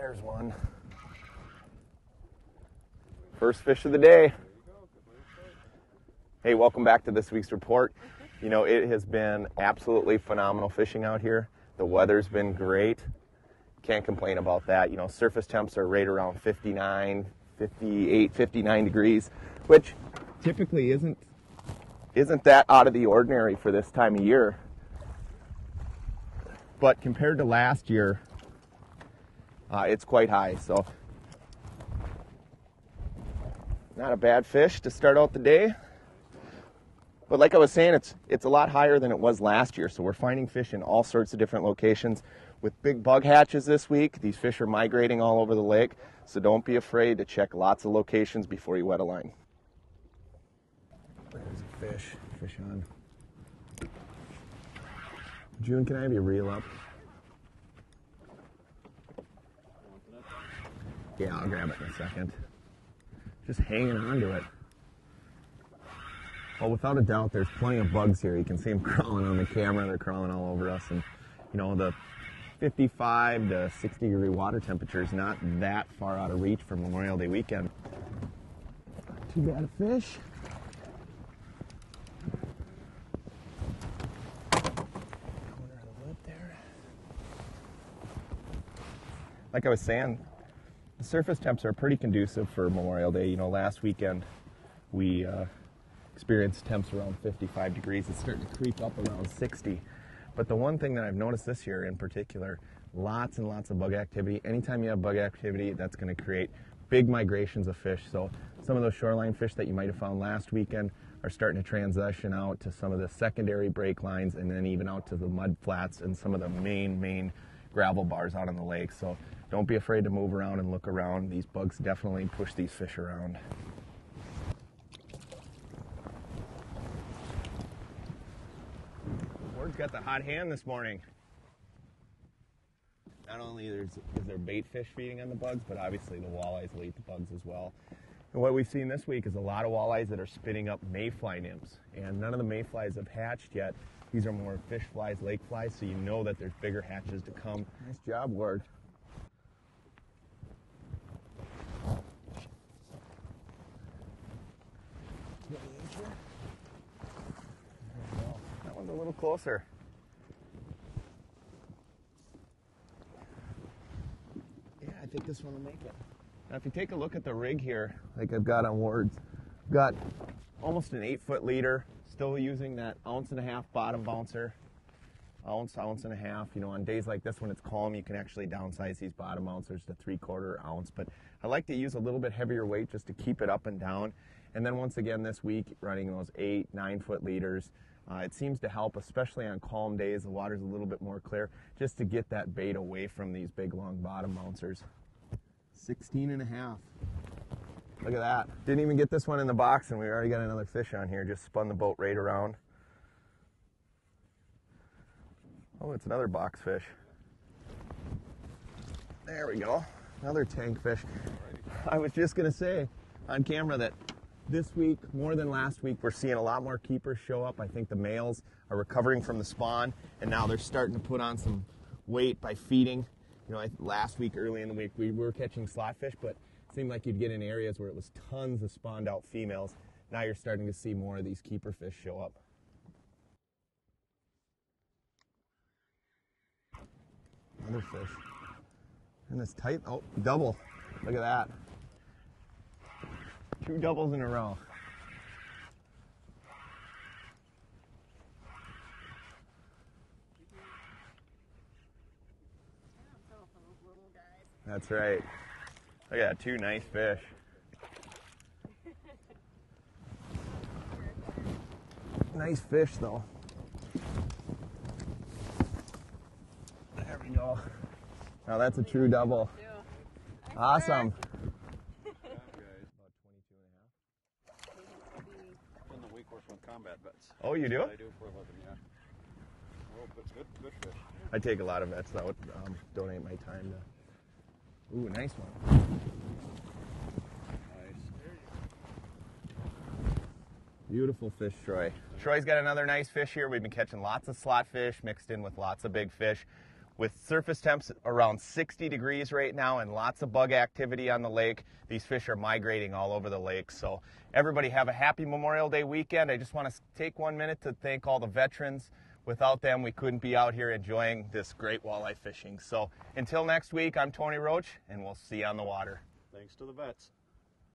There's one. First fish of the day. Hey, welcome back to this week's report. You know, it has been absolutely phenomenal fishing out here. The weather's been great. Can't complain about that. You know, surface temps are right around 59, 58, 59 degrees, which typically isn't that out of the ordinary for this time of year. But compared to last year, it's quite high, so not a bad fish to start out the day. But like I was saying, it's a lot higher than it was last year, so we're finding fish in all sorts of different locations. With big bug hatches this week, these fish are migrating all over the lake, so don't be afraid to check lots of locations before you wet a line. There's a fish on. June, can I have you reel up? Yeah, I'll grab it in a second. Just hanging on to it. Well, without a doubt, there's plenty of bugs here. You can see them crawling on the camera. They're crawling all over us. And, you know, the 55 to 60 degree water temperature is not that far out of reach for Memorial Day weekend. Not too bad a fish. Corner of the lip there. Like I was saying, the surface temps are pretty conducive for Memorial Day. You know, last weekend we experienced temps around 55 degrees. It's starting to creep up around 60. But the one thing that I've noticed this year in particular, lots and lots of bug activity. Anytime you have bug activity, that's going to create big migrations of fish. So some of those shoreline fish that you might have found last weekend are starting to transition out to some of the secondary break lines and then even out to the mud flats and some of the main gravel bars out on the lake. So don't be afraid to move around and look around. These bugs definitely push these fish around. Ward's got the hot hand this morning. Not only is there bait fish feeding on the bugs, but obviously the walleyes will eat the bugs as well. And what we've seen this week is a lot of walleyes that are spitting up mayfly nymphs. And none of the mayflies have hatched yet. These are more fish flies, lake flies, so you know that there's bigger hatches to come. Nice job, Ward. That one's a little closer. Yeah, I think this one will make it. Now, if you take a look at the rig here, like I've got on Ward's, I've got almost an 8-foot leader, still using that 1.5 ounce bottom bouncer. Ounce and a half. You know, on days like this when it's calm, you can actually downsize these bottom bouncers to 3/4 ounce. But I like to use a little bit heavier weight just to keep it up and down. And then once again this week, running those 8-9 foot leaders. It seems to help, especially on calm days. The water's a little bit more clear, just to get that bait away from these big long bottom bouncers. 16.5. Look at that. Didn't even get this one in the box and we already got another fish on here. Just spun the boat right around. Oh, it's another box fish. There we go. Another tank fish. I was just going to say on camera that this week, more than last week, we're seeing a lot more keepers show up. I think the males are recovering from the spawn, and now they're starting to put on some weight by feeding. You know, last week, early in the week, we were catching slot fish, but it seemed like you'd get in areas where it was tons of spawned out females. Now you're starting to see more of these keeper fish show up. Another fish. And this tight, oh, double. Look at that. 2 doubles in a row. That's right. Look at that, 2 nice fish. Nice fish though. There we go. Now that's a true double. Awesome. Oh, you do? I do for a living, yeah. Oh, but it's good fish. I take a lot of vets that would donate my time to. Ooh, nice one. Nice. Beautiful fish, Troy. Troy's got another nice fish here. We've been catching lots of slot fish mixed in with lots of big fish. With surface temps around 60 degrees right now and lots of bug activity on the lake, these fish are migrating all over the lake. So everybody have a happy Memorial Day weekend. I just want to take 1 minute to thank all the veterans. Without them, we couldn't be out here enjoying this great walleye fishing. So until next week, I'm Tony Roach, and we'll see you on the water. Thanks to the vets.